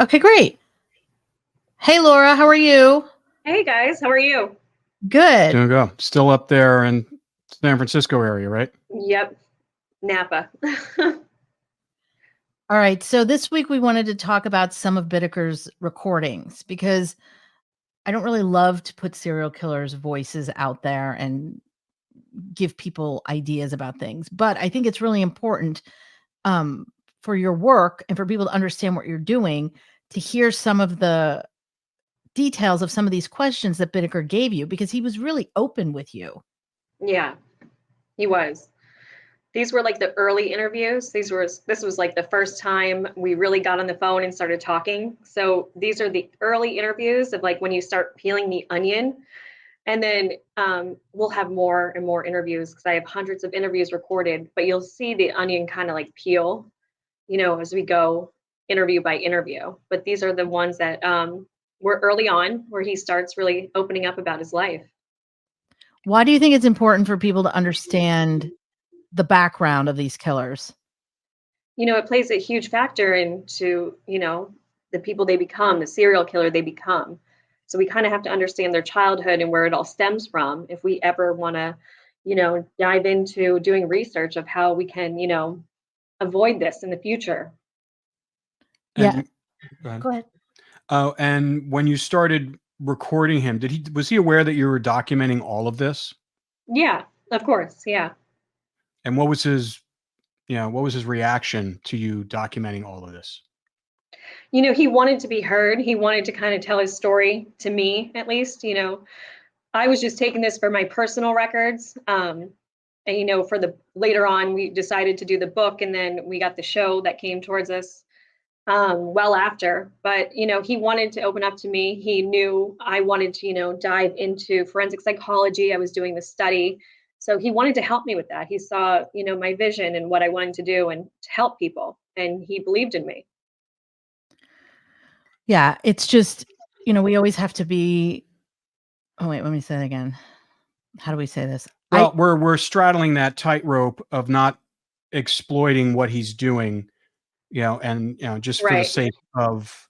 Okay, great. Hey, Laura, how are you? Hey guys, how are you? Good. Doing go. Still up there in San Francisco area, right? Yep, Napa. All right. So this week we wanted to talk about some of Bittaker's recordings because I don't really love to put serial killers' voices out there and give people ideas about things, but I think it's really important um, for your work and for people to understand what you're doing to hear some of the details of some of these questions that Bittaker gave you because he was really open with you. Yeah, he was. These were like the early interviews. This was like the first time we really got on the phone and started talking. So these are the early interviews of like when you start peeling the onion. And then we'll have more and more interviews because I have hundreds of interviews recorded, but you'll see the onion kind of like peel, as we go interview by interview. But these are the ones that were early on where he starts really opening up about his life. Why do you think it's important for people to understand the background of these killers? It plays a huge factor into, the people they become, the serial killer they become. So we kind of have to understand their childhood and where it all stems from if we ever want to, dive into doing research of how we can, avoid this in the future. Yeah, And go ahead. go ahead. Oh, and when you started recording him, was he aware that you were documenting all of this? Yeah, of course. Yeah. And what was his reaction to you documenting all of this? He wanted to be heard. He wanted to kind of tell his story to me, at least. I was just taking this for my personal records. And for the later on, we decided to do the book, and then we got the show that came towards us well after. But he wanted to open up to me. He knew I wanted to, dive into forensic psychology. I was doing the study, so he wanted to help me with that. He saw, my vision and what I wanted to do and to help people, and he believed in me. Yeah, it's just, we always have to be oh, wait, let me say that again. How do we say this? I Well, we're straddling that tightrope of not exploiting what he's doing, and just for the Right. sake of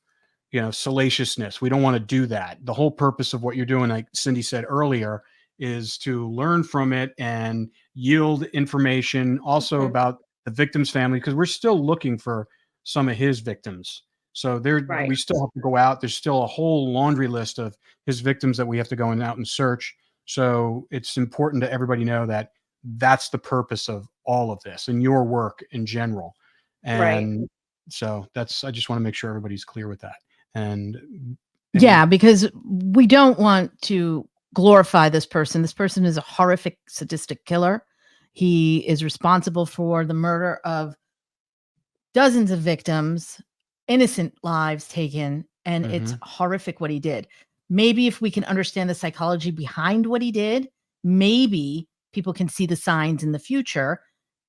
salaciousness. We don't want to do that. The whole purpose of what you're doing, like Cindy said earlier, is to learn from it and yield information also Mhm. about the victim's family, because we're still looking for some of his victims. So we Right. still have to go out. There's still a whole laundry list of his victims that we have to go out and search. So it's important to everybody know that that's the purpose of all of this and your work in general. Right. And so I just want to make sure everybody's clear with that. And Yeah, because we don't want to glorify this person. This person is a horrific, sadistic killer. He is responsible for the murder of dozens of victims, innocent lives taken, and it's Mhm. horrific what he did. Maybe if we can understand the psychology behind what he did, maybe people can see the signs in the future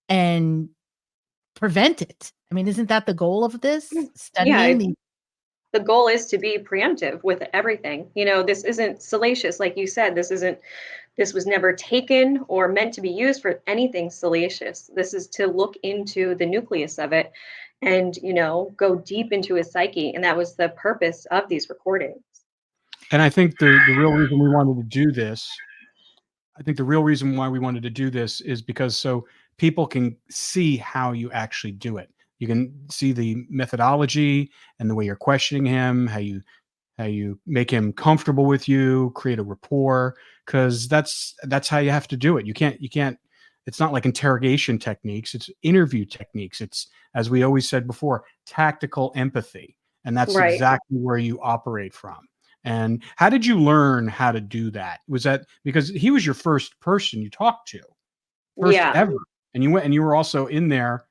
and prevent it. I mean, isn't that the goal of this? Yeah, Studying the the goal is to be preemptive with everything. This isn't salacious, like you said. This was never taken or meant to be used for anything salacious. This is to look into the nucleus of it and, go deep into his psyche. And that was the purpose of these recordings. And I think the real reason we wanted to do this I think the real reason why we wanted to do this is because so people can see how you actually do it. You can see the methodology and the way you're questioning him, how you make him comfortable with you, create a rapport, because that's how you have to do it. You can't it's not like interrogation techniques, it's interview techniques. It's, as we always said before, tactical empathy. And that's Right. exactly where you operate from. And how did you learn how to do that? Was that because he was your first person you talked to, first Yeah. ever, and you went and you were also in there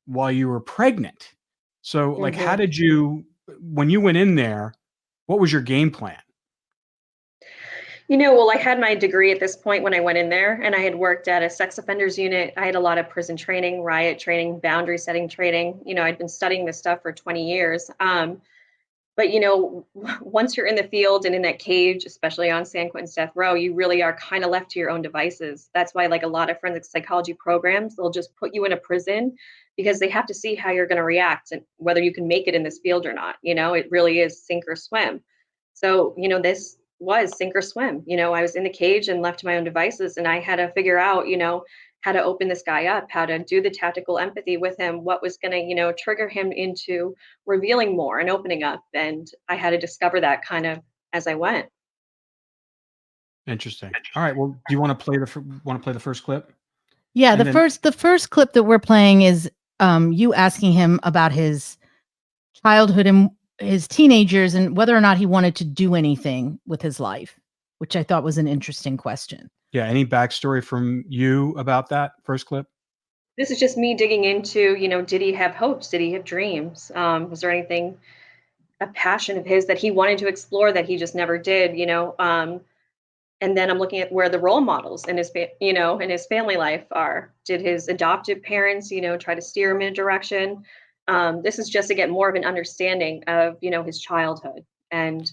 while you were pregnant. So, like, how Hmm. did you, when you went in there, what was your game plan? Well, I had my degree at this point when I went in there, and I had worked at a sex offenders unit. I had a lot of prison training, riot training, boundary setting training. I'd been studying this stuff for 20 years. But, once you're in the field and in that cage, especially on San Quentin's death row, you really are kind of left to your own devices. That's why, like a lot of forensic psychology programs, they'll just put you in a prison because they have to see how you're going to react and whether you can make it in this field or not. It really is sink or swim. So, this was sink or swim. I was in the cage and left to my own devices, and I had to figure out, how to open this guy up, how to do the tactical empathy with him, what was going to, trigger him into revealing more and opening up. And I had to discover that kind of as I went. Interesting. All right. Well, do you want to play the first clip? Yeah, And then the first clip that we're playing is you asking him about his childhood and his teenagers and whether or not he wanted to do anything with his life, which I thought was an interesting question. yeah, any backstory from you about that first clip? This is just me digging into, did he have hopes? Did he have dreams? Was there anything, a passion of his that he wanted to explore that he just never did? And then I'm looking at where the role models in in his family life are. Did his adoptive parents, try to steer him in a direction? This is just to get more of an understanding of, his childhood and,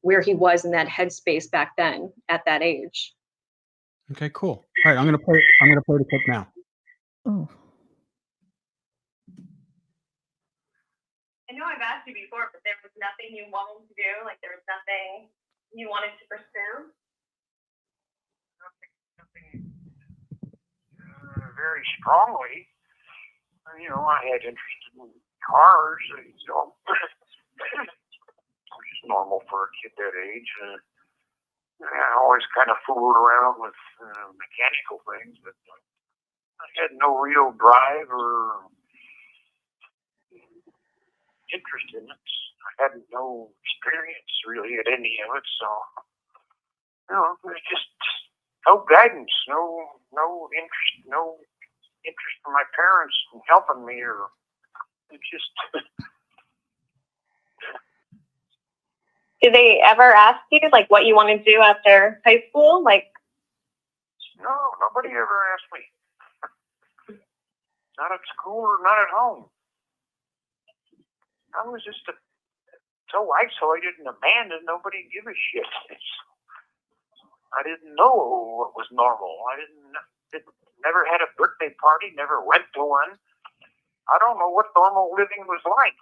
where he was in that headspace back then at that age. Okay, cool. All right, I'm gonna play the clip now. Oh, I know I've asked you before, but there was nothing you wanted to do? Like there was nothing you wanted to pursue? Nothing very strongly. I had interest in cars, which is normal for a kid that age. I always kind of fooled around with mechanical things, but I had no real drive or interest in it. I had no experience really at any of it, so there's just no guidance, no interest from my parents in helping me, or it's just. Did they ever ask you like what you want to do after high school? Like No, nobody ever asked me. Not at school or not at home. I was just so isolated and abandoned, nobody gave a shit. I didn't know what was normal. Never had a birthday party, never went to one. I don't know what normal living was like.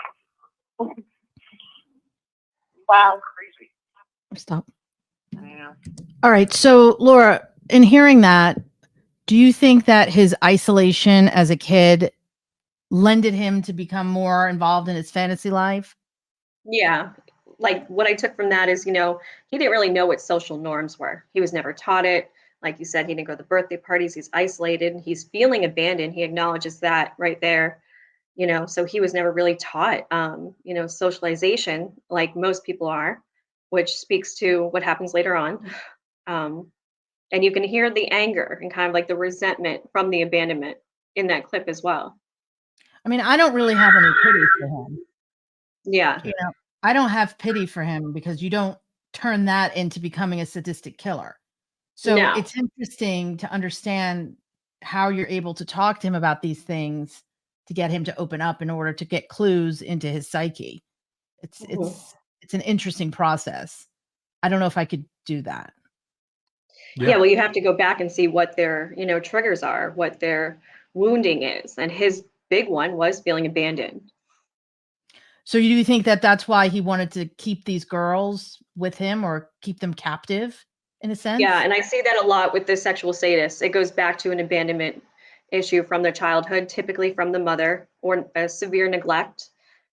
wow. Crazy. stop. Yeah. All right. So, Laura, in hearing that, do you think that his isolation as a kid lended him to become more involved in his fantasy life? Yeah. Like what I took from that is, he didn't really know what social norms were. He was never taught it. Like you said, he didn't go to the birthday parties. He's isolated. He's feeling abandoned. He acknowledges that right there. So he was never really taught, socialization like most people are, which speaks to what happens later on. Um, and you can hear the anger and kind of like the resentment from the abandonment in that clip as well. I mean, I don't really have any pity for him. Yeah. You know, I don't have pity for him because you don't turn that into becoming a sadistic killer. So No. it's interesting to understand how you're able to talk to him about these things to get him to open up in order to get clues into his psyche. It's Mhm. it's an interesting process. I don't know if I could do that. Yeah, well, you have to go back and see what their, triggers are, what their wounding is. And his big one was feeling abandoned. So you do think that that's why he wanted to keep these girls with him or keep them captive in a sense? Yeah, and I see that a lot with the sexual sadists. It goes back to an abandonment issue from their childhood, typically from the mother, or a severe neglect.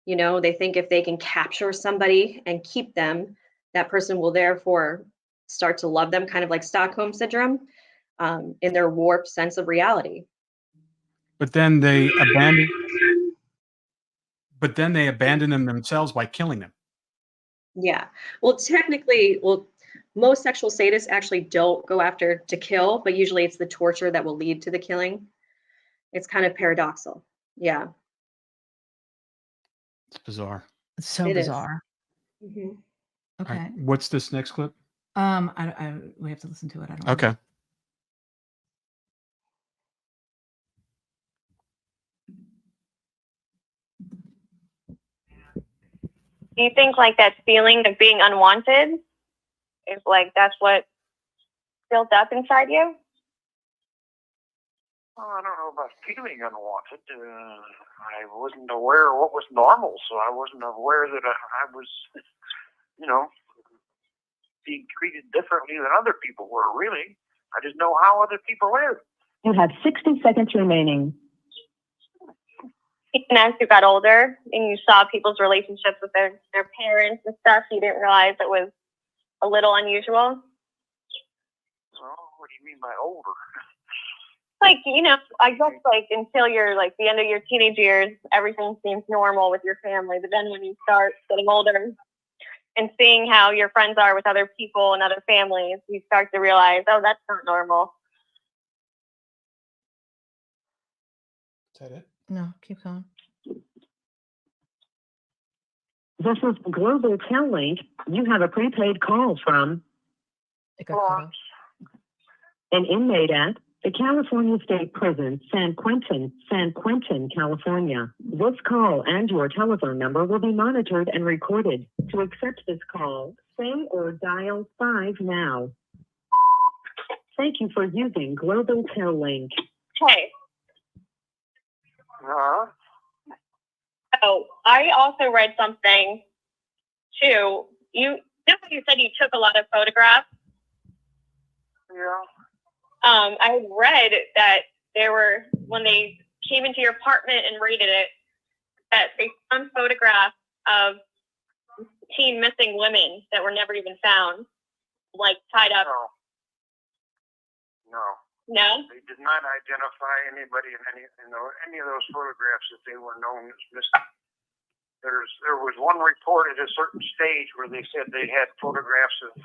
They think if they can capture somebody and keep them, that person will therefore start to love them, kind of like Stockholm syndrome, in their warped sense of reality. But then they abandon them themselves by killing them. Yeah. Well, technically, most sexual sadists actually don't go after to kill, but usually it's the torture that will lead to the killing. It's kind of paradoxical. Yeah, It's bizarre. It's so it is. bizarre. Mhm. All Okay. right, what's this next clip? We have to listen to it. I don't Okay. know. Do you think like that feeling of being unwanted is like that's what built up inside you? Well, I don't know about feeling unwanted. I wasn't aware of what was normal, so I wasn't aware that I was, you know, being treated differently than other people were, really. I didn't know how other people lived. You have 60 seconds remaining. Even as you got older and you saw people's relationships with their parents and stuff, you didn't realize it was a little unusual? Oh, what do you mean by older? Like, you know, I guess like until you're like the end of your teenage years, everything seems normal with your family. But then when you start getting older and seeing how your friends are with other people and other families, you start to realize, oh, that's not normal. Is that it? No, keep going. This is Global Tel Link. You have a prepaid call from It got cut off. an inmate at the California State Prison, San Quentin, California. This call and your telephone number will be monitored and recorded. To accept this call, say or dial 5 now. Thank you for using Global Tel Link. Hey, Uh-huh. oh, I also read something too. You said you took a lot of photographs. Yeah. I read that there were, when they came into your apartment and raided it, that they found photographs of teen missing women that were never even found, like tied up. No. No? They did not identify anybody in any of those photographs that they were known as missing. There was one report at a certain stage where they said they had photographs of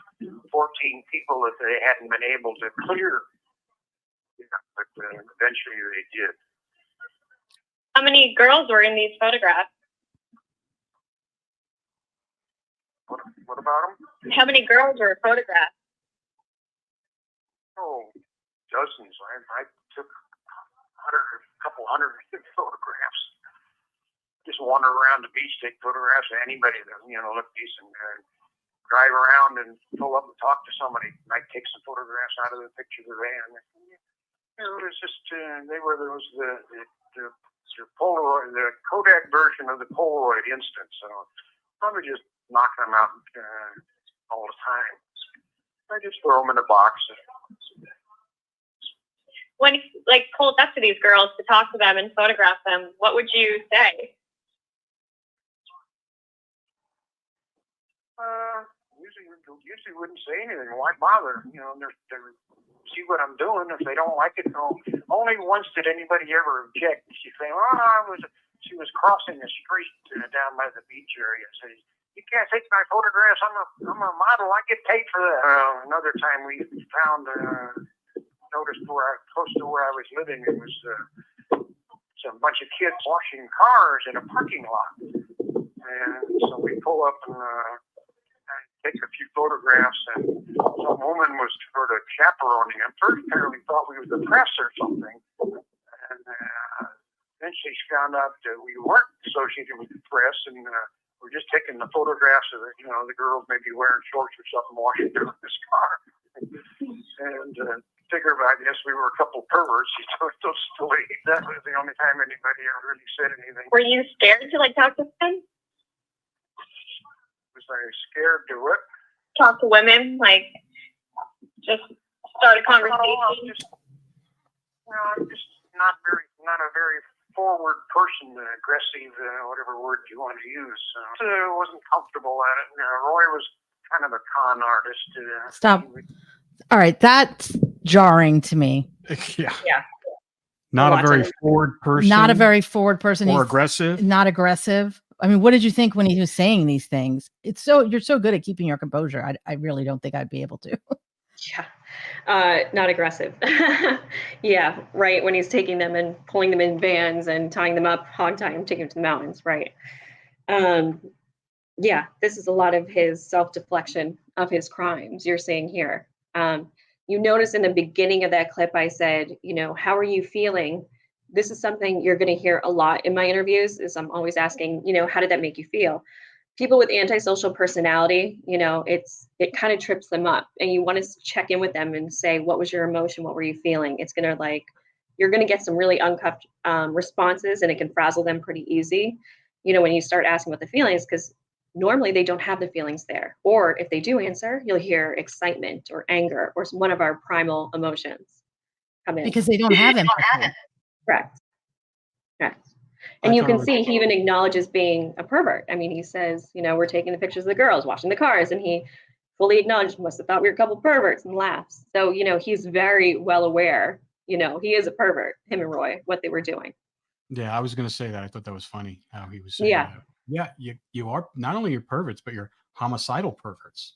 14 people that they hadn't been able to clear. Yeah, but eventually they did. How many girls were in these photographs? What about them? How many girls were photographed? Oh, dozens. I took a couple hundred photographs. Just wander around the beach, take photographs of anybody that looked decent. Drive around and pull up and talk to somebody. Might take some photographs out of the picture of the van. It was just the Polaroid, the Kodak version of the Polaroid instant. So probably just knocking them out all the time. I just throw them in a box. When you pulled up to these girls to talk to them and photograph them, what would you say? Usually wouldn't say anything. Why bother? They see what I'm doing. If they don't like it, no. Only once did anybody ever object. She said, she was crossing the street down by the beach area. Said, you can't take my photographs. I'm a model. I get paid for that. Another time we found, noticed close to where I was living, it was a bunch of kids washing cars in a parking lot. And so we pull up and take a few photographs, and some woman was sort of chaperoning him. First, apparently thought we was the press or something, and then she found out that we weren't associated with the press, and we're just taking the photographs of the girls maybe wearing shorts or something washing down this car, and figured I guess we were a couple perverts. She told us to leave. That was the only time anybody ever really said anything. Were you scared to talk to them? Was I scared to what? Talk to women, just start a conversation. I'm just not a very forward person, aggressive, whatever word you want to use. Wasn't comfortable at it. Roy was kind of a con artist. Stop. All right, that's jarring to me. Yeah. Yeah. Not a very forward person. Not a very forward person. Or He's aggressive. Not aggressive. I mean, what did you think when he was saying these things? You're so good at keeping your composure. I really don't think I'd be able to. Yeah. Not aggressive. Yeah. Right. When he's taking them and pulling them in vans and tying them up, hog tying them, taking them to the mountains. Right. Yeah. This is a lot of his self-deflection of his crimes you're seeing here. You notice in the beginning of that clip, I said, how are you feeling? This is something you're going to hear a lot in my interviews is I'm always asking, how did that make you feel? people with antisocial personality, it kind of trips them up, and you want to check in with them and say, what was your emotion? What were you feeling? It's going to you're going to get some really uncuffed responses, and it can frazzle them pretty easy, when you start asking what the feelings, because normally they don't have the feelings there. Or if they do answer, you'll hear excitement or anger or one of our primal emotions come in. Because they don't have empathy. Correct. Correct. And I you can totally- see he even acknowledges being a pervert. I mean, he says, we're taking the pictures of the girls, washing the cars, and he fully acknowledged, must have thought we were a couple perverts, and laughs. So, he's very well aware, he is a pervert, him and Roy, what they were doing. Yeah, I was going to say that. I thought that was funny how he was saying Yeah. that. Yeah, you are not only you're perverts, but you're homicidal perverts.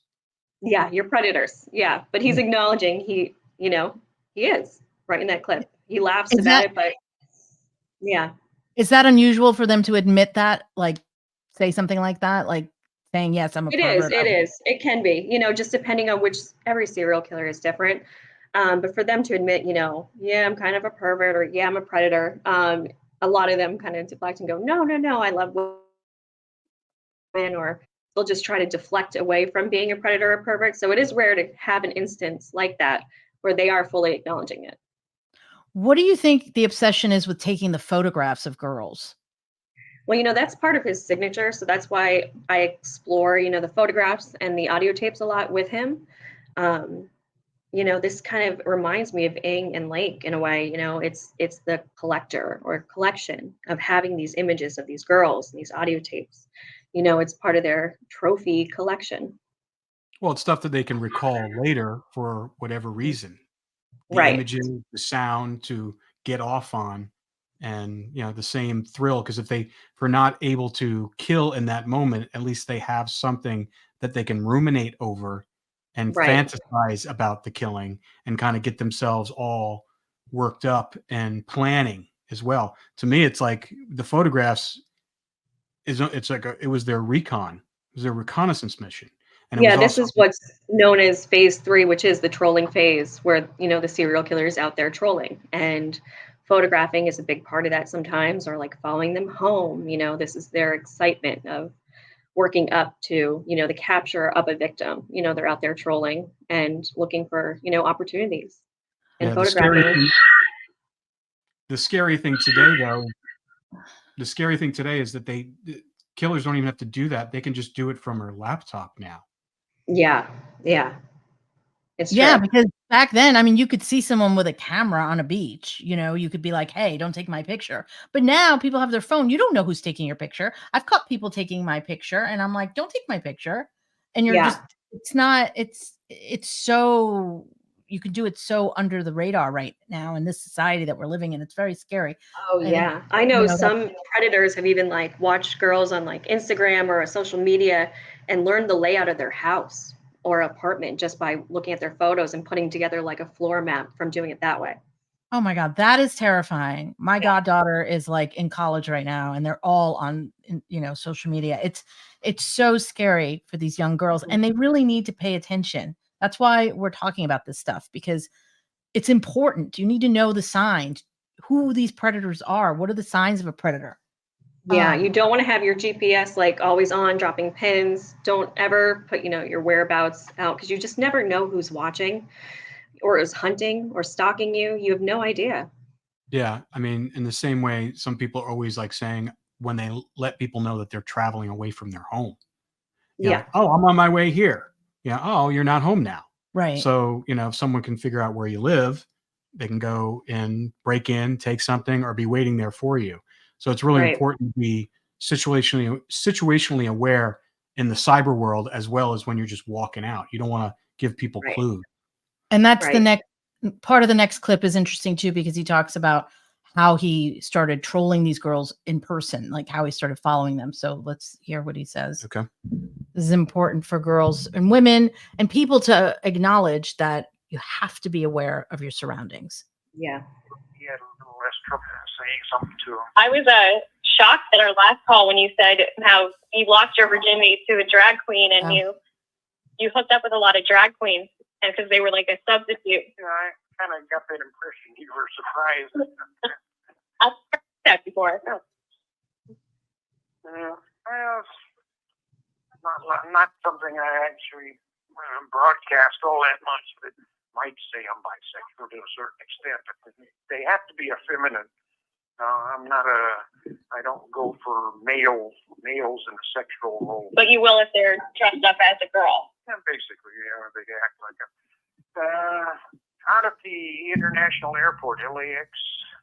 Yeah, you're predators. Yeah. But he's acknowledging he is right in that clip. He laughs Is about that- it, but yeah. Is that unusual for them to admit that? Like, say something like that? Like saying, yes, I'm a pervert. It is. It can be, just depending on every serial killer is different. But for them to admit, yeah, I'm kind of a pervert, or yeah, I'm a predator. A lot of them kind of deflect and go, no, I love women, or they'll just try to deflect away from being a predator or pervert. So it is rare to have an instance like that where they are fully acknowledging it. What do you think the obsession is with taking the photographs of girls? Well, that's part of his signature. So that's why I explore, the photographs and the audio tapes a lot with him. This kind of reminds me of Ing and Lake in a way. It's the collector or collection of having these images of these girls and these audio tapes. It's part of their trophy collection. Well, it's stuff that they can recall later for whatever reason. The Right. images, the sound to get off on, and the same thrill. Because if they're not able to kill in that moment, at least they have something that they can ruminate over and Right. fantasize about the killing and kind of get themselves all worked up and planning as well. To me, it's like the photographs it was their recon, it was their reconnaissance mission. And it Yeah, was this also is what's known as phase 3, which is the trolling phase, where the serial killer is out there trolling, and photographing is a big part of that sometimes, or like following them home. This is their excitement of working up to the capture of a victim. They're out there trolling and looking for opportunities and yeah, photographing. the scary thing today, though, the scary thing today is that the killers don't even have to do that. They can just do it from their laptop now. Yeah, it's Yeah, true. because back then, I mean, you could see someone with a camera on a beach, you could be like, hey, don't take my picture. But now people have their phone. You don't know who's taking your picture. I've caught people taking my picture, and I'm like, don't take my picture. And you're Yeah. just, it's so, you can do it so under the radar right now in this society that we're living in. It's very scary. Oh, I think, yeah. I know that's- some predators have even watched girls on Instagram or a social media and learned the layout of their house or apartment just by looking at their photos and putting together a floor map from doing it that way. Oh my God, that is terrifying. My goddaughter is in college right now, and they're all on, social media. It's so scary for these young girls, and they really need to pay attention. That's why we're talking about this stuff, because it's important. You need to know the signs, who these predators are. What are the signs of a predator? Yeah, you don't want to have your GPS always on, dropping pins. Don't ever put, your whereabouts out, because you just never know who's watching or is hunting or stalking you. You have no idea. Yeah, I mean, in the same way, some people are always saying when they let people know that they're traveling away from their home. Yeah. Oh, I'm on my way here. Yeah. Oh, you're not home now. Right. So, if someone can figure out where you live, they can go and break in, take something, or be waiting there for you. So it's really Right. important to be situationally aware in the cyber world, as well as when you're just walking out. You don't want to give people Right. clues. And that's the Right. next part of the next clip is interesting too, because he talks about how he started trolling these girls in person, like how he started following them. So let's hear what he says. Okay. This is important for girls and women and people to acknowledge that you have to be aware of your surroundings. Yeah. He had a little less trouble saying something to him. I was shocked at our last call when you said how you lost your virginity to a drag queen, and you hooked up with a lot of drag queens, and because they were like a substitute. Yeah, I kind of got that impression. You were surprised. I've heard that before. Well, not something I actually broadcast all that much. But might say I'm bisexual to a certain extent, but they have to be effeminate. I don't go for males in a sexual role. But you will if they're dressed up as a girl. Yeah, basically, they act like a. Out at the international airport, LAX,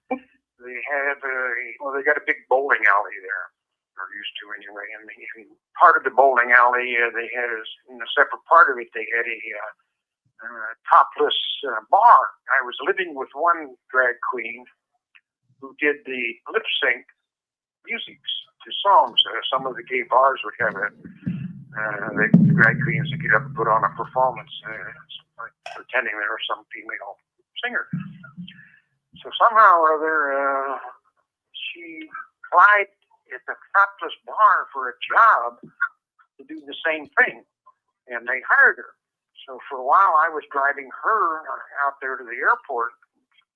they have they got a big bowling alley there, or used to anyway. And part of the bowling alley, they had in a separate part of it, they had a topless bar. I was living with one drag queen who did the lip sync music to songs. Some of the gay bars would have it. The drag queens would get up and put on a performance, like pretending they were some female singer. So somehow or other, she applied at the topless bar for a job to do the same thing, and they hired her. So for a while, I was driving her out there to the airport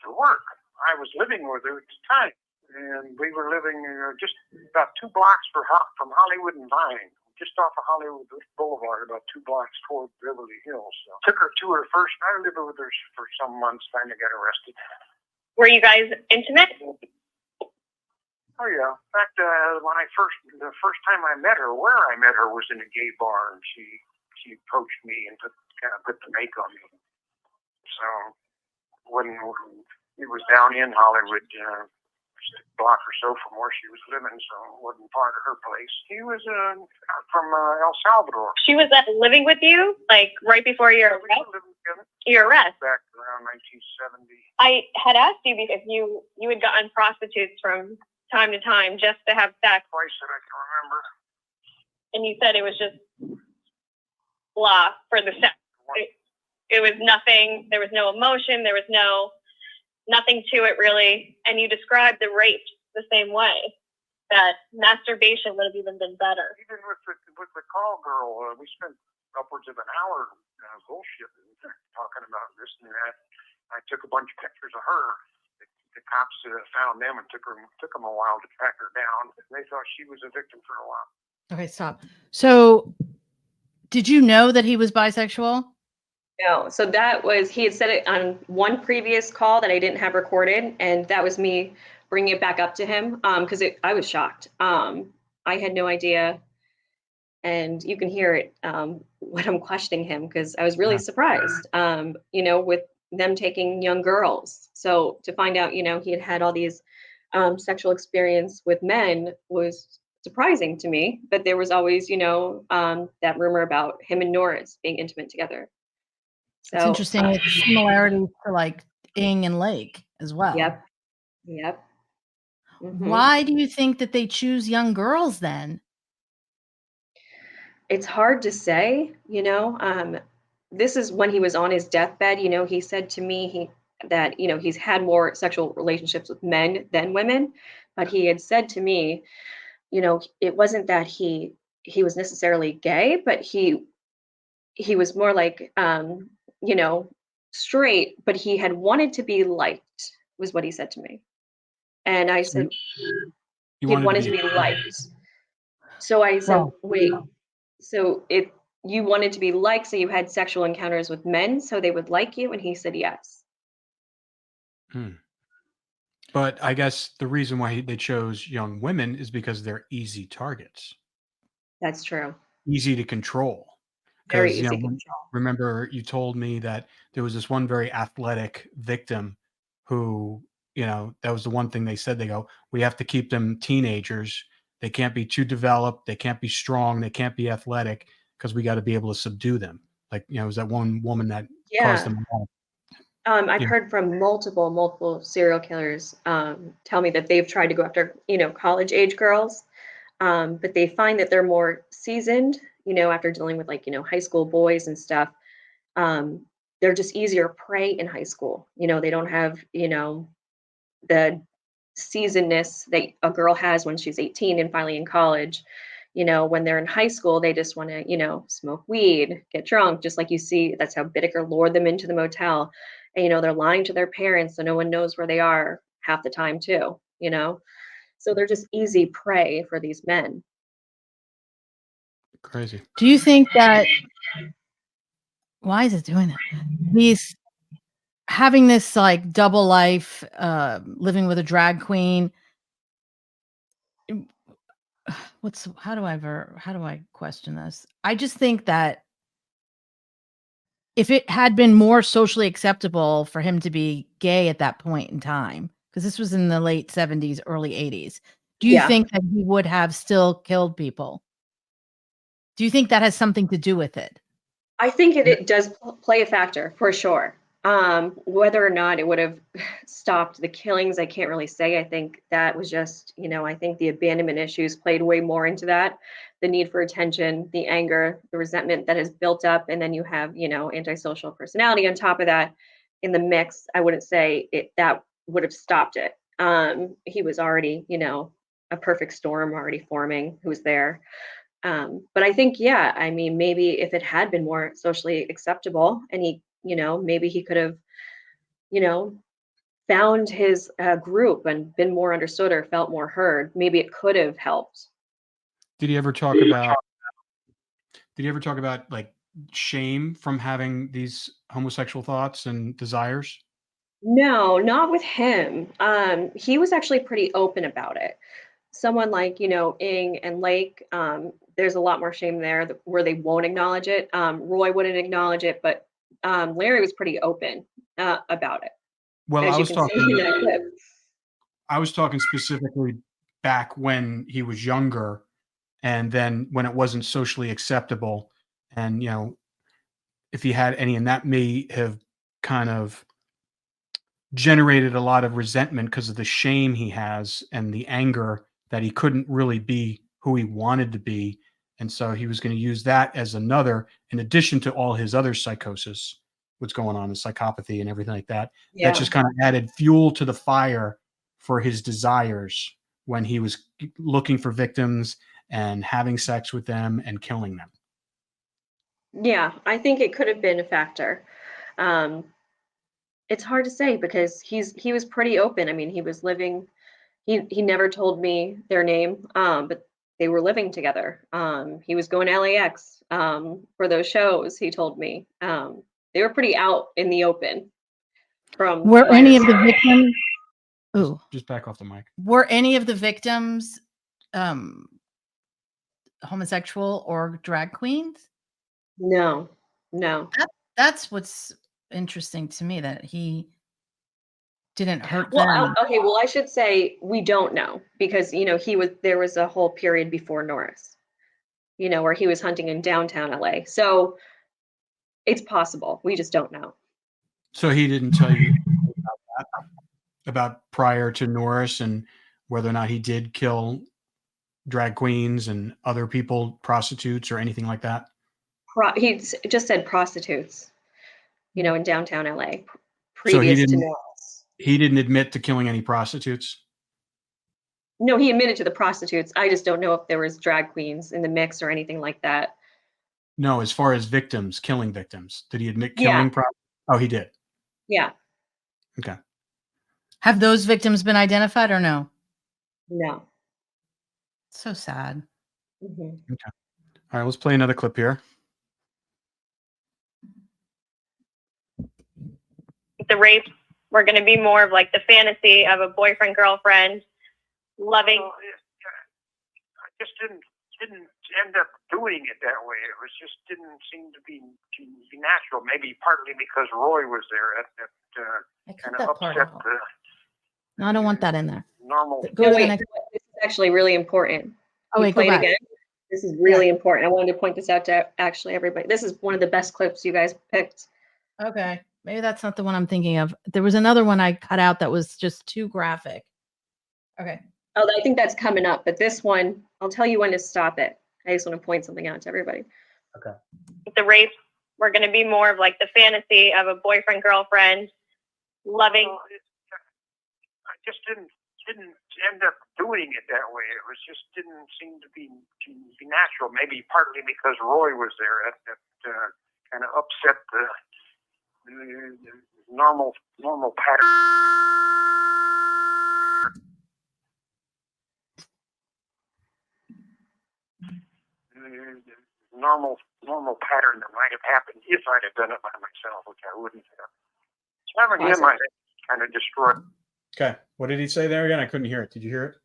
to work. I was living with her at the time, and we were living just about 2 blocks from Hollywood and Vine, just off of Hollywood Boulevard, about 2 blocks toward Beverly Hills. So took her to her first. I lived with her for some months, finally got arrested. Were you guys intimate? Oh yeah. In fact, the first time I met her, where I met her was in a gay bar, and she approached me and kind of put the make on me. So when it was down in Hollywood, just a block or so from where she was living, so it wasn't part of her place. He was from El Salvador. She was living with you, like right before your arrest? Your arrest? Back around 1970. I had asked you if you had gotten prostitutes from time to time just to have sex. Twice that I can remember. And you said it was just blah for the sex. It was nothing. There was no emotion. There was nothing to it really. And you described the rape the same way. That masturbation would have even been better. Even with the call girl, we spent upwards of an hour bullshitting, talking about this and that. I took a bunch of pictures of her. The cops found them and took them a while to track her down. They thought she was a victim for a while. Okay, stop. So, did you know that he was bisexual? No, so he had said it on one previous call that I didn't have recorded, and that was me bringing it back up to him because I was shocked. I had no idea, and you can hear it when I'm questioning him because I was really surprised. With them taking young girls, so to find out, he had all these sexual experience with men was surprising to me. But there was always, that rumor about him and Norris being intimate together. So, it's interesting. It's similarities to like Ing and Lake as well. Yep. Mm-hmm. Why do you think that they choose young girls then? It's hard to say, this is when he was on his deathbed. He said to me that he's had more sexual relationships with men than women, but he had said to me, it wasn't that he was necessarily gay, but he was more like straight, but he had wanted to be liked, was what he said to me. And I said, he wanted to be liked. So I said, wait, so you wanted to be liked, so you had sexual encounters with men so they would like you? And he said, yes. But I guess the reason why they chose young women is because they're easy targets. That's true. Easy to control. Very easy to control. Remember, you told me that there was this one very athletic victim who, that was the one thing they said. They go, we have to keep them teenagers. They can't be too developed. They can't be strong. They can't be athletic because we got to be able to subdue them. Like, it was that one woman that caused them harm. I've heard from multiple serial killers tell me that they've tried to go after, college age girls, but they find that they're more seasoned, after dealing with high school boys and stuff. They're just easier prey in high school. They don't have, the seasonedness that a girl has when she's 18 and finally in college. When they're in high school, they just want to, smoke weed, get drunk, just like you see. That's how Bittaker lured them into the motel. And, they're lying to their parents, so no one knows where they are half the time too, So they're just easy prey for these men. Crazy. Do you think that, why is it doing that? He's having this like double life, living with a drag queen. How do I question this? I just think that if it had been more socially acceptable for him to be gay at that point in time, because this was in the late 70s, early 80s, do you Yeah. think that he would have still killed people? Do you think that has something to do with it? I think it does play a factor for sure. Whether or not it would have stopped the killings, I can't really say. I think that was just, I think the abandonment issues played way more into that. The need for attention, the anger, the resentment that has built up, and then you have, antisocial personality on top of that in the mix. I wouldn't say that would have stopped it. He was already, a perfect storm already forming who was there. But I think, yeah, I mean, maybe if it had been more socially acceptable and he, maybe he could have, you know, found his group and been more understood or felt more heard, maybe it could have helped. Did he ever talk about? Did he ever talk about like shame from having these homosexual thoughts and desires? No, not with him. He was actually pretty open about it. Someone like, Ing and Lake, there's a lot more shame there where they won't acknowledge it. Roy wouldn't acknowledge it, but Larry was pretty open about it, Well, as you can see in that clip. I was talking specifically back when he was younger, and then when it wasn't socially acceptable, and if he had any, and that may have kind of generated a lot of resentment because of the shame he has and the anger that he couldn't really be who he wanted to be. And so he was going to use that as another, in addition to all his other psychosis, what's going on in psychopathy and everything like that. That Yeah. just kind of added fuel to the fire for his desires when he was looking for victims and having sex with them and killing them. Yeah, I think it could have been a factor. Um, it's hard to say because he was pretty open. I mean, he was living. He never told me their name, but they were living together. He was going to LAX for those shows. He told me they were pretty out in the open. From Were what I any of the understand. victims? Ooh, Just back off the mic. were any of the victims homosexual or drag queens? No, no. That's what's interesting to me, that he didn't hurt Well, them. okay. Well, I should say we don't know because there was a whole period before Norris, where he was hunting in downtown LA. So it's possible. We just don't know. So he didn't tell you about prior to Norris and whether or not he did kill drag queens and other people, prostitutes or anything like that? He just said prostitutes, in downtown LA So previous to Norris. he didn't admit to killing any prostitutes? No, he admitted to the prostitutes. I just don't know if there was drag queens in the mix or anything like that. No, as far as victims, killing victims. Did he admit Yeah. killing Oh, he did. Yeah. Okay. Have those victims been identified or no? No. So sad. Mhm. Okay. All right, let's play another clip here. The rapes were going to be more of like the fantasy of a boyfriend, girlfriend, loving. Well, I just didn't end up doing it that way. It was just didn't seem to be natural. Maybe partly because Roy was there. I cut Kind of that part upset out. the No, I don't want that in there. normal. Go No, to the wait, next. this is actually really important. Oh, wait, go Play it back. again. This is really important. I wanted to point this out to actually everybody. This is one of the best clips you guys picked. Okay. Maybe that's not the one I'm thinking of. There was another one I cut out that was just too graphic. Okay. Oh, I think that's coming up, but this one, I'll tell you when to stop it. I just want to point something out to everybody. Okay. The rapes were going to be more of like the fantasy of a boyfriend, girlfriend, loving. Well, I just didn't end up doing it that way. It was just didn't seem to be natural. Maybe partly because Roy was there. That kind of upset the normal pattern. normal pattern that might have happened if I'd have done it by myself, which I wouldn't have. Having him, I think, kind of destroyed. Okay. What did he say there again? I couldn't hear it. Did you hear it?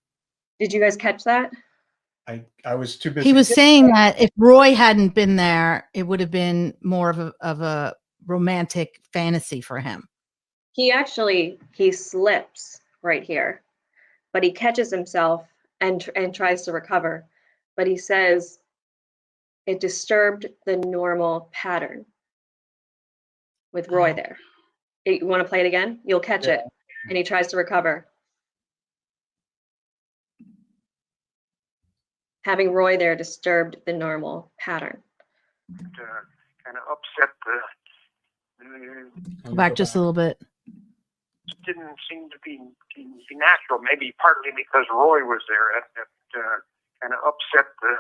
Did you guys catch that? I was too busy. He was saying that if Roy hadn't been there, it would have been more of a romantic fantasy for him. He slips right here, but he catches himself and tries to recover. But he says it disturbed the normal pattern with Roy there. You want to play it again? You'll catch it. And he tries to recover. Having Roy there disturbed the normal pattern. Kind of upset Go back just a little bit. didn't seem to be natural. Maybe partly because Roy was there. That kind of upset the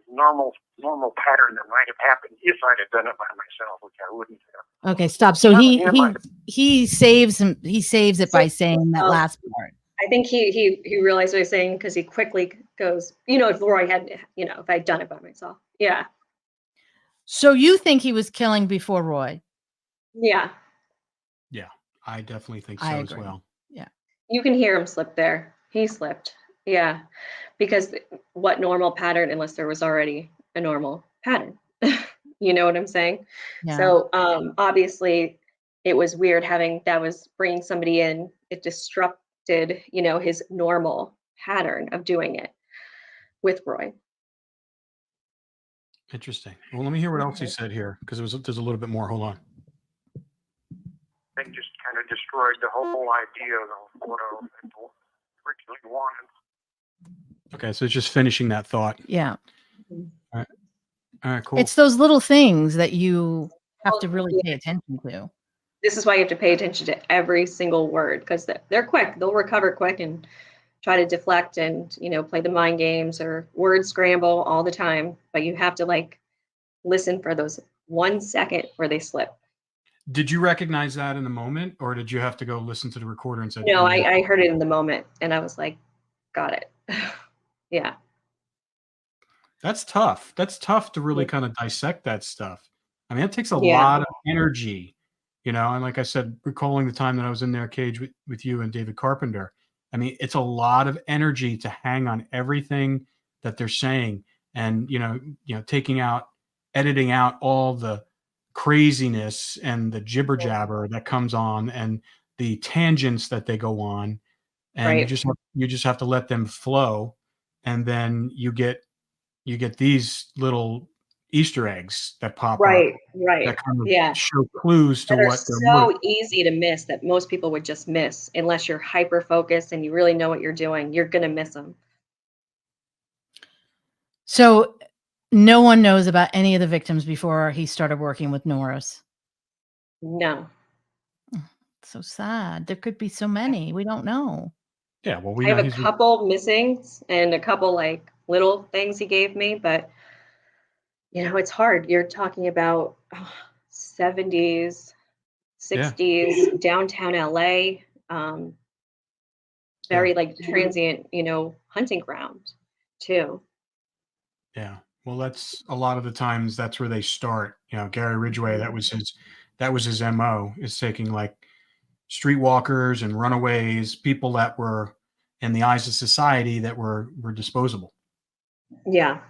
normal pattern that might have happened if I'd have done it by myself, which I wouldn't have. Okay, stop. So he saves it by saying that last part. I think he realized what he's saying because he quickly goes, if Roy had, if I'd done it by myself. Yeah. So you think he was killing before Roy? Yeah. Yeah, I definitely think so I as agree. well. Yeah. You can hear him slip there. He slipped. Yeah. Because what normal pattern unless there was already a normal pattern? You know what I'm saying? Yeah. So obviously it was weird that was bringing somebody in. It disrupted, his normal pattern of doing it with Roy. Interesting. Well, let me hear what else he said here because there's a little bit more. Hold on. They just kind of destroyed the whole idea of what I originally wanted. Okay, so it's just finishing that thought. Yeah. All right, cool. It's those little things that you have to really pay attention to. This is why you have to pay attention to every single word because they're quick. They'll recover quick and try to deflect and, play the mind games or word scramble all the time. But you have to listen for those 1 second where they slip. Did you recognize that in the moment or did you have to go listen to the recorder and say, No, I heard it in the moment and I was like, got it. Yeah. That's tough. That's tough to really kind of dissect that stuff. I mean, it takes a lot of energy, and like I said, recalling the time that I was in their cage with you and David Carpenter, I mean, it's a lot of energy to hang on everything that they're saying and, editing out all the craziness and the jibber jabber that comes on and the tangents that they go on. And you just have to let them flow. And then you get these little Easter eggs that pop up. Right. That kind of show clues to what they're so easy to miss that most people would just miss unless you're hyper focused and you really know what you're doing. You're going to miss them. So no one knows about any of the victims before he started working with Norris. No. So sad. There could be so many. We don't know. Yeah, well, I have a couple missings and a couple little things he gave me, but it's hard. You're talking about 70s, 60s, downtown LA, very transient, hunting ground too. Yeah. Well, that's a lot of the times that's where they start. Gary Ridgway, that was his MO, is taking streetwalkers and runaways, people that were in the eyes of society that were disposable. Yeah.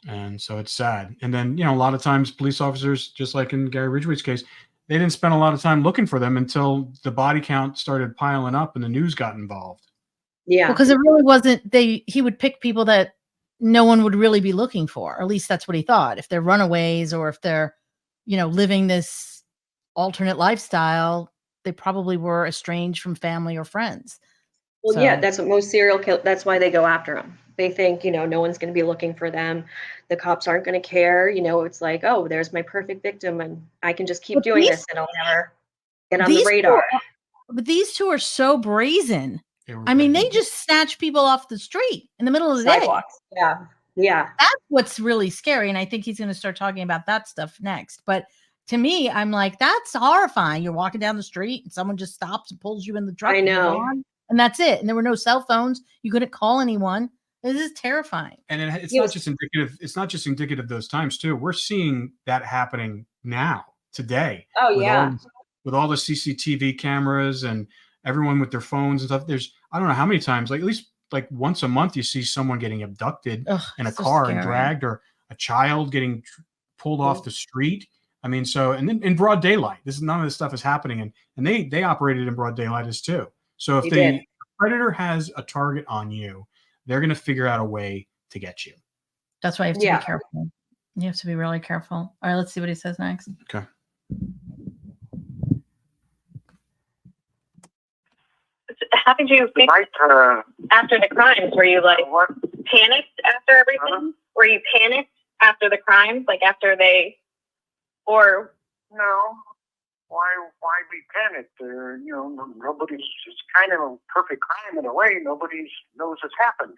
And so it's sad. And then, a lot of times police officers, just like in Gary Ridgway's case, they didn't spend a lot of time looking for them until the body count started piling up and the news got involved. Yeah. Because it really wasn't, he would pick people that no one would really be looking for. Or at least that's what he thought. If they're runaways or if they're, living this alternate lifestyle, they probably were estranged from family or friends. Well, yeah, that's what most serial killers, that's why they go after them. They think, no one's going to be looking for them. The cops aren't going to care. It's like, oh, there's my perfect victim and I can just keep doing this and I'll never get on the radar. But these two are so brazen. I mean, they just snatch people off the street in the middle of the sidewalks. Day. Yeah. Yeah. That's what's really scary. And I think he's going to start talking about that stuff next. But to me, I'm like, that's horrifying. You're walking down the street and someone just stops and pulls you in the truck. I know. And that's it. And there were no cell phones. You couldn't call anyone. This is terrifying. And it's He not was- just indicative. It's not just indicative of those times too. We're seeing that happening now, today. Oh with yeah. with all the CCTV cameras and everyone with their phones and stuff. There's, I don't know how many times, like at least like once a month, you see someone getting abducted Ugh, in a so car and scary. dragged, or a child getting pulled Mm. off the street. I mean, so, and then in broad daylight, none of this stuff is happening. And they operated in broad daylight as too. So if They the did. predator has a target on you, they're going to figure out a way to get you. That's why you have to Yeah. be careful. You have to be really careful. All right, let's see what he says next. Okay. How did you feel Might, after the crimes? Were you like what? panicked after everything? Were you panicked after the crimes, like after they, or No. Why be panicked? Nobody's, it's kind of a perfect crime in a way. Nobody knows it's happened.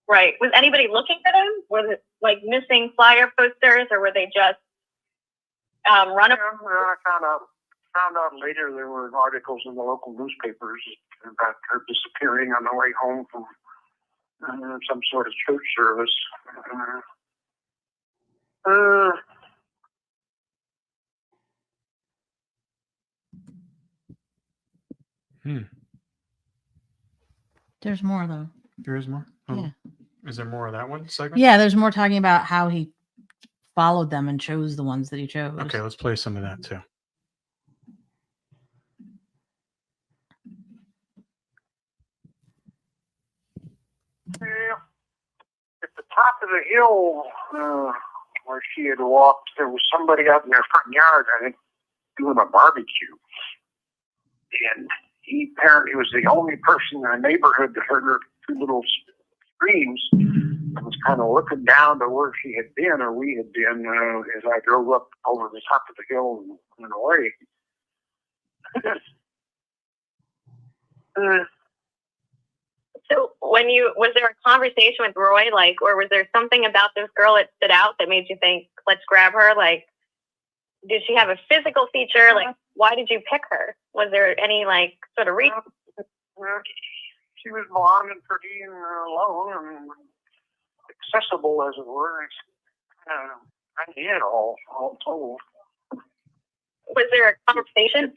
right? Was anybody looking for them? Was it like missing flyer posters, or were they just run? I found out later there were articles in the local newspapers about her disappearing on the way home from some sort of church service. There's more though. There is more. Yeah. Is there more of that one segment? Yeah, there's more talking about how he followed them and chose the ones that he chose. Okay, let's play some of that too. At the top of the hill where she had walked, there was somebody out in their front yard, I think, doing a barbecue. And he apparently was the only person in the neighborhood that heard her two little screams, and was kind of looking down to where she had been, or we had been, as I drove up over the top of the hill and went away. So was there a conversation with Roy, like, or was there something about this girl that stood out that made you think, let's grab her? Like, did she have a physical feature? Like, why did you pick her? Was there any like sort of reason? She was blonde and pretty and alone and accessible, as it were. It's kind of it all told. Was there a conversation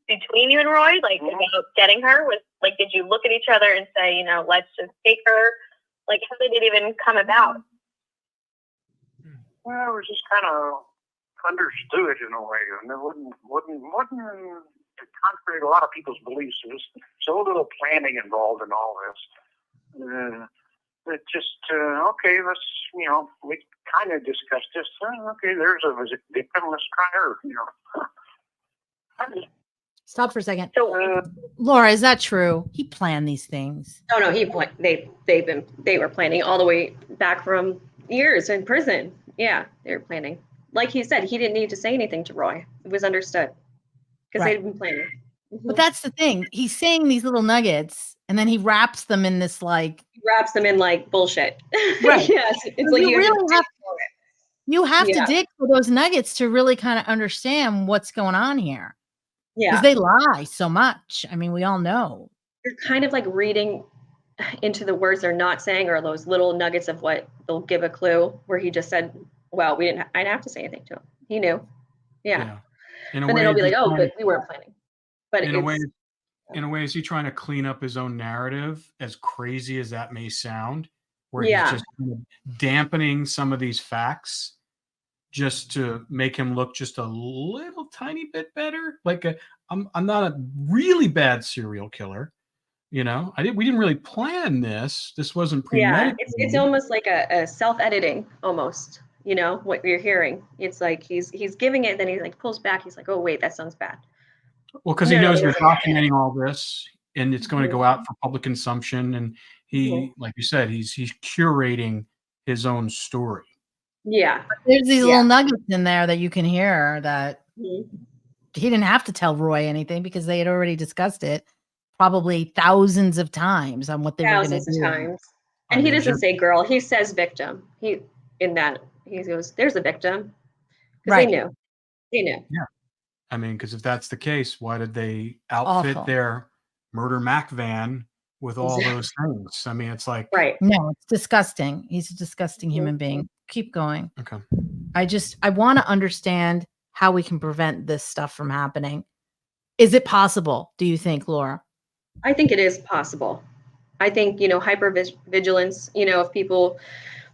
between you and Roy, like about getting her? Was like, did you look at each other and say, let's just take her? Like, how did it even come about? Well, it was just kind of understood in a way, and it wasn't contrary to a lot of people's beliefs. There's so little planning involved in all this. It just okay. Let's we kind of discussed this. Okay, there's a victim. Let's try her. Stop for a second. So, Laura, is that true? He planned these things. Oh no, they were planning all the way back from years in prison. Yeah, they were planning. Like he said, he didn't need to say anything to Roy. It was understood because Right. they'd been planning. But that's the thing. He's saying these little nuggets and then he wraps them in this like He wraps them in like bullshit. Right. Yes, it's like you really have you have Yeah. to dig for those nuggets to really kind of understand what's going on here. Yeah, Because they lie so much. I mean, we all know. you're kind of like reading into the words they're not saying, or those little nuggets of what they'll give a clue. Where he just said, "Well, I didn't have to say anything to him. He knew." Yeah. In a But way, then he'll be like, he's "Oh, trying but we weren't planning." But in a way, it's is he trying to clean up his own narrative, as crazy as that may sound, where Yeah. he's just kind of dampening some of these facts just to make him look just a little tiny bit better? Like I'm not a really bad serial killer. We didn't really plan this. This wasn't yeah, premeditated. it's almost like a self-editing almost. What you're hearing. It's like he's giving it, then he like pulls back. He's like, "Oh wait, that sounds bad." Well, because he No, knows it you're was like- documenting all this, and it's going to go out for public consumption. And he, like you said, he's curating his own story. Yeah. There's these Yeah. little nuggets in there that you can hear that Mhm. he didn't have to tell Roy anything because they had already discussed it probably thousands of times on what they were going to Thousands do. of times. I And he mean, doesn't say girl. He says victim. He goes, "There's a victim," because Right. they knew. They knew. I mean, because if that's the case, why did they outfit Awful. their Murder Mac van with all those things. I mean, it's like, Right. No, it's disgusting. He's a disgusting Mhm. human being. Keep going. okay. I want to understand how we can prevent this stuff from happening. Is it possible, do you think, Laura? I think it is possible. I think, hypervigilance, if people,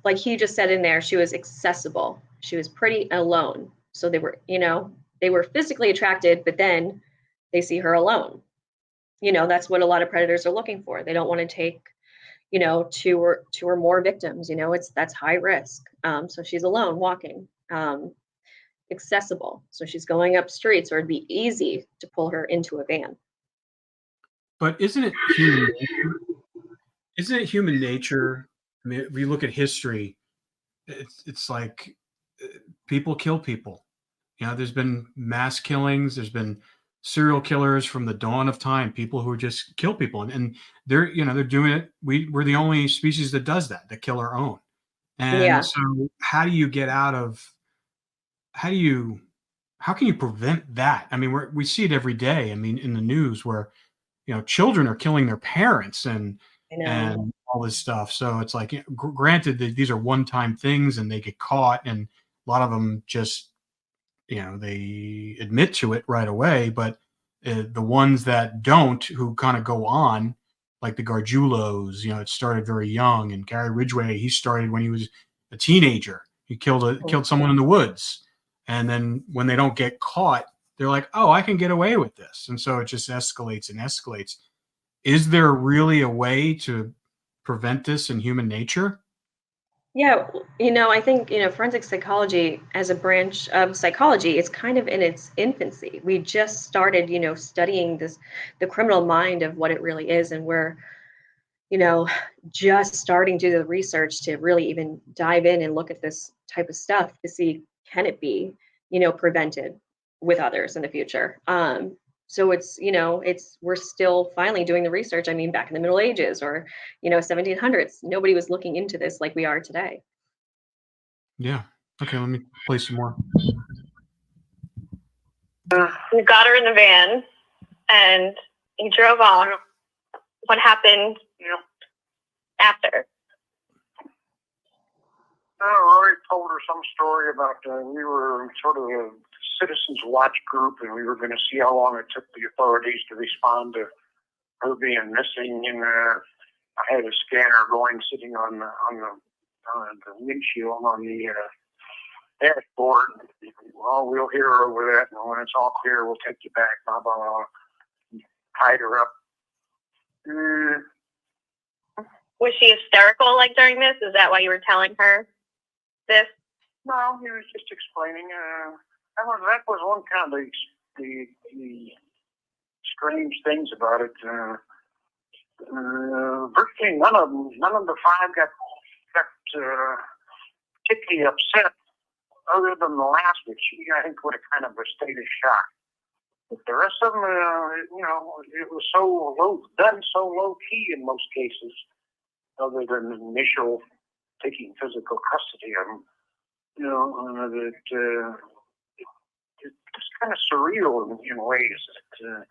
like he just said in there, she was accessible. She was pretty alone. So they were physically attracted, but then they see her alone. That's what a lot of predators are looking for. They don't want to take, two or more victims. That's high risk. So she's alone walking. Accessible. So she's going up streets, or it'd be easy to pull her into a van. But isn't it human nature? Isn't it human nature? I mean, if you look at history, it's like people kill people. There's been mass killings. There's been serial killers from the dawn of time. People who just kill people, and they're doing it. We're the only species that does that. That kill our own. And Yeah. so, how do you get out of? How can you prevent that? I mean, we see it every day. I mean, in the news where children are killing their parents and I know. and all this stuff. So it's like, granted that these are one-time things and they get caught, and a lot of them just they admit to it right away. But the ones that don't, who kind of go on, like the Gargiulos, it started very young, and Gary Ridgway, he started when he was a teenager. He killed someone in the woods, and then when they don't get caught, they're like, oh, I can get away with this. And so it just escalates and escalates. Is there really a way to prevent this in human nature? Yeah, I think, forensic psychology as a branch of psychology is kind of in its infancy. We just started, studying the criminal mind of what it really is, and we're, just starting to do the research to really even dive in and look at this type of stuff to see, can it be, prevented with others in the future. So we're still finally doing the research. I mean, back in the Middle Ages, or 1700s, nobody was looking into this like we are today. Yeah. Okay, let me play some more. We got her in the van, and he drove on. What happened after? Rory told her some story about we were sort of a citizens watch group, and we were going to see how long it took the authorities to respond to her being missing. And I had a scanner going, sitting on the windshield on the dashboard. Well, we'll hear her over that, and when it's all clear, we'll take you back. Blah blah blah. Tied her up. Was she hysterical like during this? Is that why you were telling her this? No, he was just explaining. That was one kind of the strange things about it. Virtually none of the five got particularly upset, other than the last one. She, I think, would have kind of a state of shock. But the rest of them, it was done so low key in most cases, other than the initial taking physical custody of them. It's kind of surreal in ways. That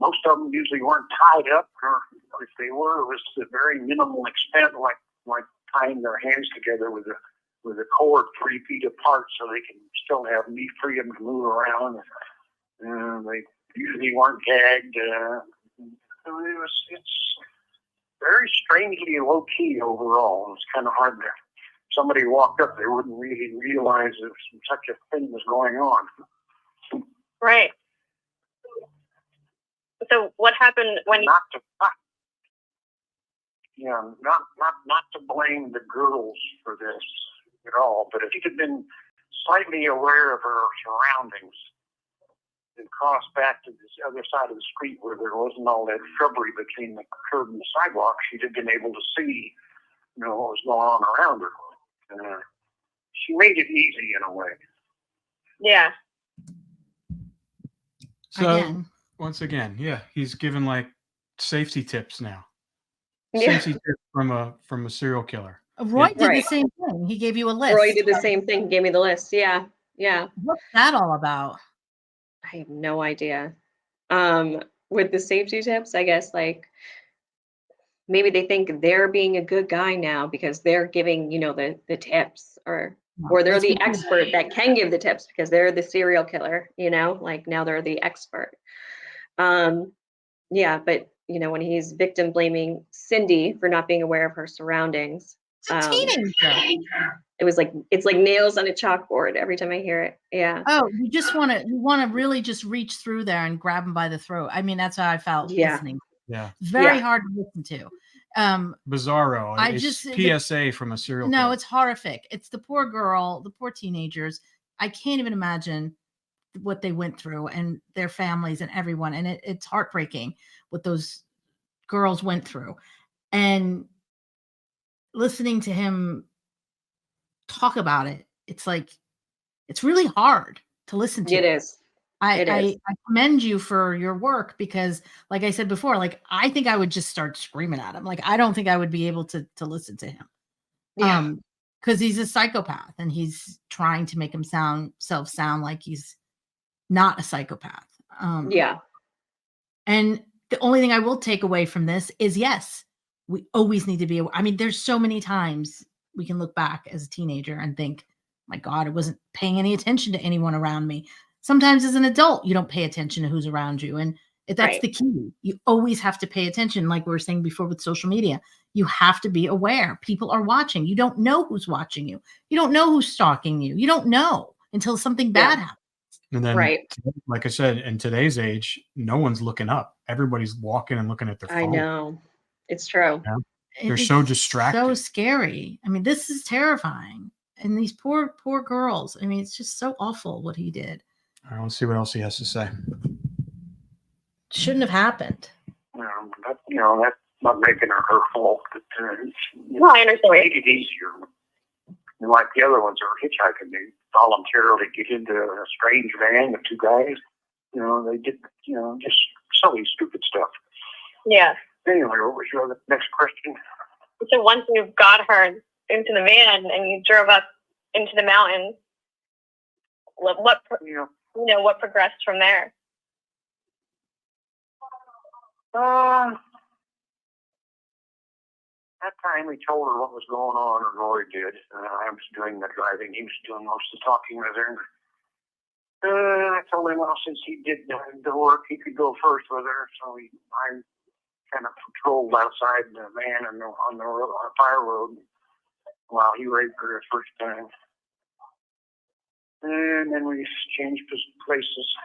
most of them usually weren't tied up, or if they were, it was to a very minimal extent, like tying their hands together with a cord 3 feet apart, so they can still have freedom to move around. They usually weren't gagged. It's very strangely low key overall. It's kind of hard to. Somebody walked up, they wouldn't really realize that such a thing was going on. Right. So what happened when not to blame the girls for this at all, but if he had been slightly aware of her surroundings and crossed back to this other side of the street where there wasn't all that shrubbery between the curb and the sidewalk, she'd have been able to see, what was going on around her. She made it easy in a way. Yeah. So once again, he's given like safety tips now. Yeah. Safety tips from a serial killer. Roy did the Right. same thing. He gave you a list. Roy did the same thing. Gave me the list. Yeah. What's that all about? I have no idea. With the safety tips, I guess, like, maybe they think they're being a good guy now because they're giving, you know, the tips, or they're It's the because- expert that can give the tips because they're the serial killer, you know, like now they're the expert. Yeah, but you know, when he's victim blaming Cindy for not being aware of her surroundings, It's a teenager. it's like nails on a chalkboard every time I hear it. Yeah. Oh, you want to really just reach through there and grab him by the throat. I mean, that's how I felt Yeah. listening. Yeah. Very Yeah. hard to listen to. Bizarro. I It's just- PSA from a serial No, killer. it's horrific. It's the poor girl, the poor teenagers. I can't even imagine what they went through and their families and everyone. And it's heartbreaking what those girls went through. And listening to him talk about it, it's like, it's really hard to listen to. It is. It is. I commend you for your work because, like I said before, like I think I would just start screaming at him. Like I don't think I would be able to listen to him. Yeah. Because he's a psychopath and he's trying to make himself sound like he's not a psychopath. Yeah. And the only thing I will take away from this is yes, we always need to be. I mean, there's so many times we can look back as a teenager and think, my God, I wasn't paying any attention to anyone around me. Sometimes as an adult, you don't pay attention to who's around you. And that's Right. the key. You always have to pay attention. Like we were saying before with social media, you have to be aware. People are watching. You don't know who's watching you. You don't know who's stalking you. You don't know until something bad happens. And then, Right. like I said, in today's age, no one's looking up. Everybody's walking and looking at their phone. I know. It's true. Yeah. It They're is so distracted. So scary. I mean, this is terrifying. And these poor girls. I mean, it's just so awful what he did. All right, let's see what else he has to say. Shouldn't have happened. That's not making her fault. But, No, I understand. made it easier. And like the other ones are hitchhiking. They voluntarily get into a strange van with two guys. They did, just silly, stupid stuff. Yeah. Anyway, what was your next question? So once you got her into the van and you drove up into the mountains, what progressed from there? That time we told her what was going on, or Roy did. I was doing the driving. He was doing most of the talking with her. I told him, well, since he did the work, he could go first with her. So I kind of patrolled outside the van and on the road, on fire road while he raped her the first time. And then we changed places.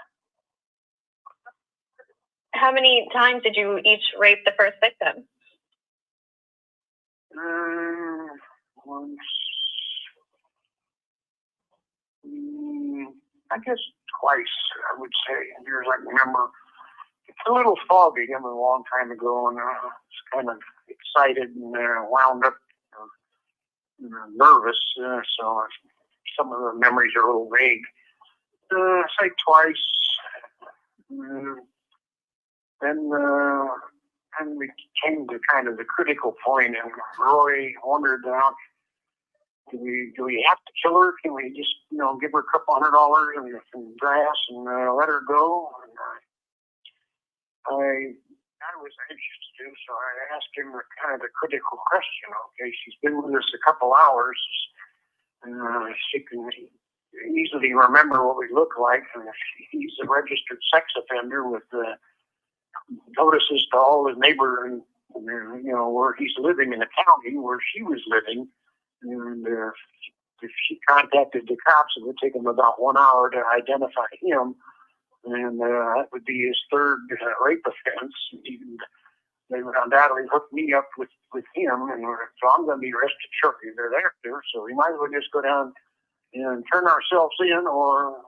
How many times did you each rape the first victim? Once. I guess twice, I would say. Years I remember. It's a little foggy. It was a long time ago, and I was kind of excited and wound up nervous. So some of the memories are a little vague. Say twice. Then we came to kind of the critical point, and Roy wondered, do we have to kill her? Can we just, give her a couple $100 and some grass and let her go? And I was anxious to do so. I asked him kind of the critical question. Okay, she's been with us a couple hours. She can easily remember what we look like. And he's a registered sex offender with notices to all his neighbor and where he's living in the county where she was living. And if she contacted the cops, it would take them about 1 hour to identify him. And that would be his third rape offense. They would undoubtedly hook me up with him, and so I'm going to be arrested shortly thereafter. So we might as well just go down and turn ourselves in, or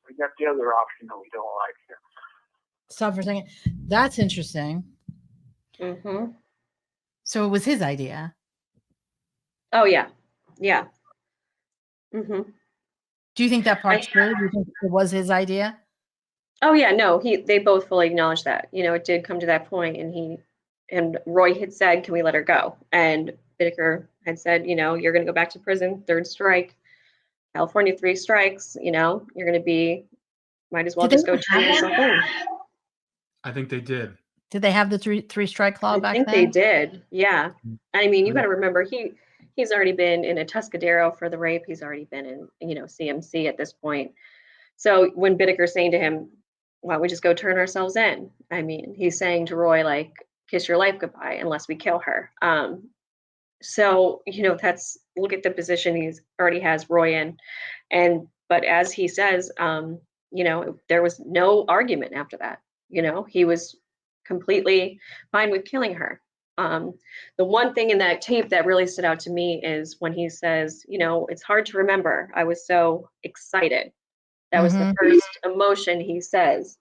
we got the other option that we don't like. Stop for a second. That's interesting. Mm-hmm. So it was his idea. Oh yeah. Yeah. Mm-hmm. Do you think that part's true? Do you think it was his idea? Oh yeah, no, they both fully acknowledged that. It did come to that point, and Roy had said, "Can we let her go?" And Bittaker had said, "You're going to go back to prison, third strike, California, 3 strikes. You're going to be, might as well Did just they go turn have yourself in." I think they did. Did they have the three strike claw I back think then? they did. Yeah. I mean, you Yeah. got to remember he's already been in a Tuscadero for the rape. He's already been in, CMC at this point. So when Bittaker's saying to him, why don't we just go turn ourselves in? I mean, he's saying to Roy, like, kiss your life goodbye unless we kill her. So, look at the position he's already has Roy in. But as he says, there was no argument after that. He was completely fine with killing her. The one thing in that tape that really stood out to me is when he says, it's hard to remember. I was so excited. That was the first emotion he says,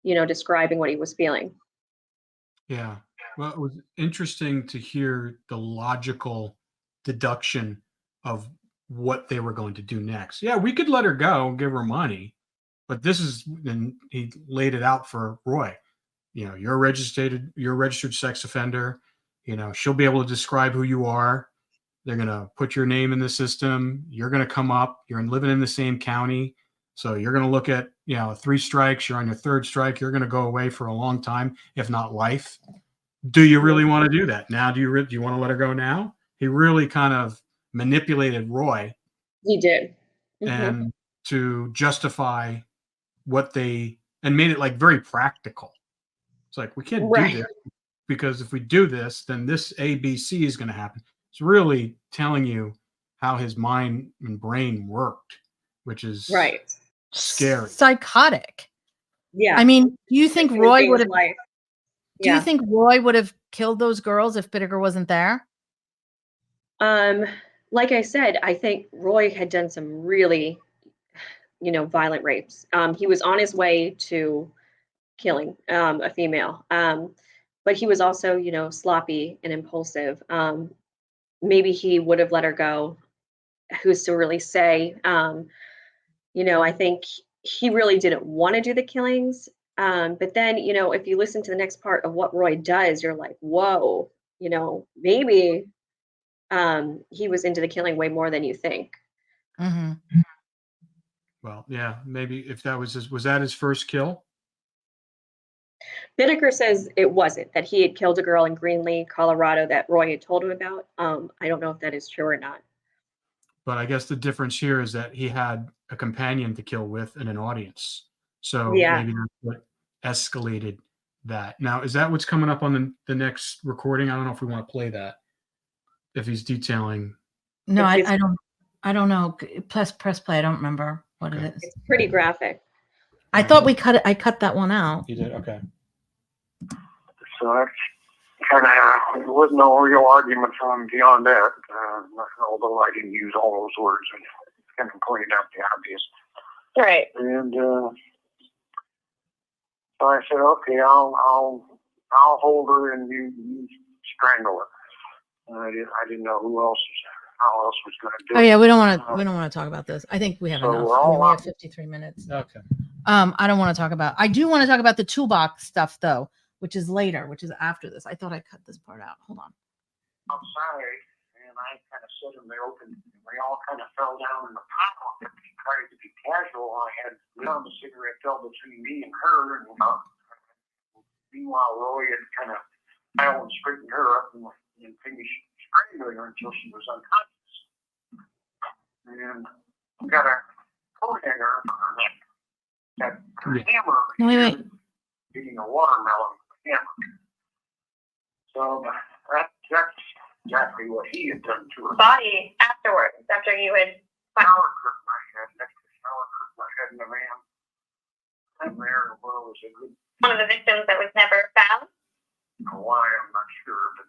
describing what he was feeling. Yeah. Well, it was interesting to hear the logical deduction of what they were going to do next. Yeah, we could let her go and give her money, but and he laid it out for Roy. You're a registered sex offender. She'll be able to describe who you are. They're going to put your name in the system. You're going to come up. You're living in the same county. So you're going to look at, 3 strikes. You're on your 3rd strike. You're going to go away for a long time, if not life. Do you really want to do that? Now, do you want to let her go now? He really kind of manipulated Roy. He did. And to justify and made it like very practical. It's like, we can't do this because if we do this, then this ABC is going to happen. It's really telling you how his mind and brain worked, which is scary. Psychotic. Yeah. I mean, do you think Roy would have Do you think Roy would have killed those girls if Bittaker wasn't there? Like I said, I think Roy had done some really, violent rapes. He was on his way to killing a female. But he was also, sloppy and impulsive. Maybe he would have let her go. Who's to really say? I think he really didn't want to do the killings. But then, if you listen to the next part of what Roy does, you're like, whoa, maybe he was into the killing way more than you think. Well, yeah, maybe if that was that his first kill? Bittaker says it wasn't, that he had killed a girl in Greenlee, Colorado that Roy had told him about. I don't know if that is true or not. But I guess the difference here is that he had a companion to kill with and an audience. So maybe that's what escalated that. Now, is that what's coming up on the next recording? I don't know if we want to play that. If he's detailing. No, I don't know. Press play. I don't remember what it is. It's pretty graphic. I thought we cut it. I cut that one out. You did? Okay. So that's kind of, there was no real argument on beyond that, although I didn't use all those words and kind of pointed out the obvious. Right. And so I said, okay, I'll hold her and you strangle her. I didn't know how else was going to do it. Oh yeah, we don't want to talk about this. I think we have enough. We have 53 minutes. Okay. I don't want to talk about. I do want to talk about the toolbox stuff though, which is later, which is after this. I thought I cut this part out. Hold on. Outside, and I kind of stood in the open. We all kind of fell down in the pile. And tried to be casual. I had the cigarette fell between me and her, and meanwhile Roy had kind of piled and straightened her up and finished strangling her until she was unconscious. And we got a coat hanger on her neck. That hammer Wait. beating a watermelon with a hammer. So that's exactly what he had done to her. Body afterwards, after you had Shower curtain I had, next to the shower curtain I had in the van. And there was a good, one of the victims that was never found. why I'm not sure, but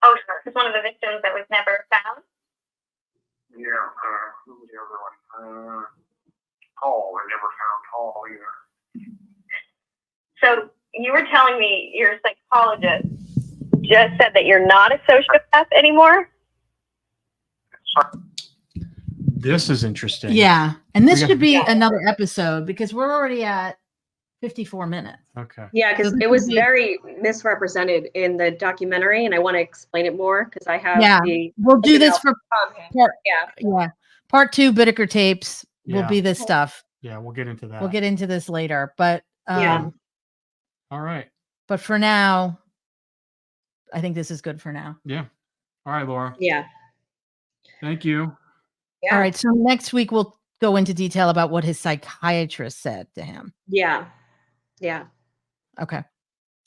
Oh, sure. It's one of the victims that was never found. yeah, who was the other one? Hall. I never found Hall either. So you were telling me your psychologist just said that you're not a sociopath anymore? This is interesting. Yeah, and this should be another episode because we're already at 54 minutes. Okay. Yeah, because So it was very misrepresented in the documentary, and I want to explain it more because I have We'll do this for part. part 2 Bittaker tapes will be this stuff. Yeah, we'll get into that. We'll get into this later, but all right. But for now, I think this is good for now. Yeah. All right, Laura. Yeah. Thank you. Yeah. All right. So next week we'll go into detail about what his psychiatrist said to him. Yeah. Yeah. Okay.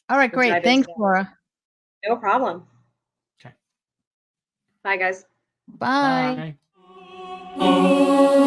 All right. We'll Great. dive into Thanks, that. Laura. No problem. Okay. Bye, guys. Bye. Bye.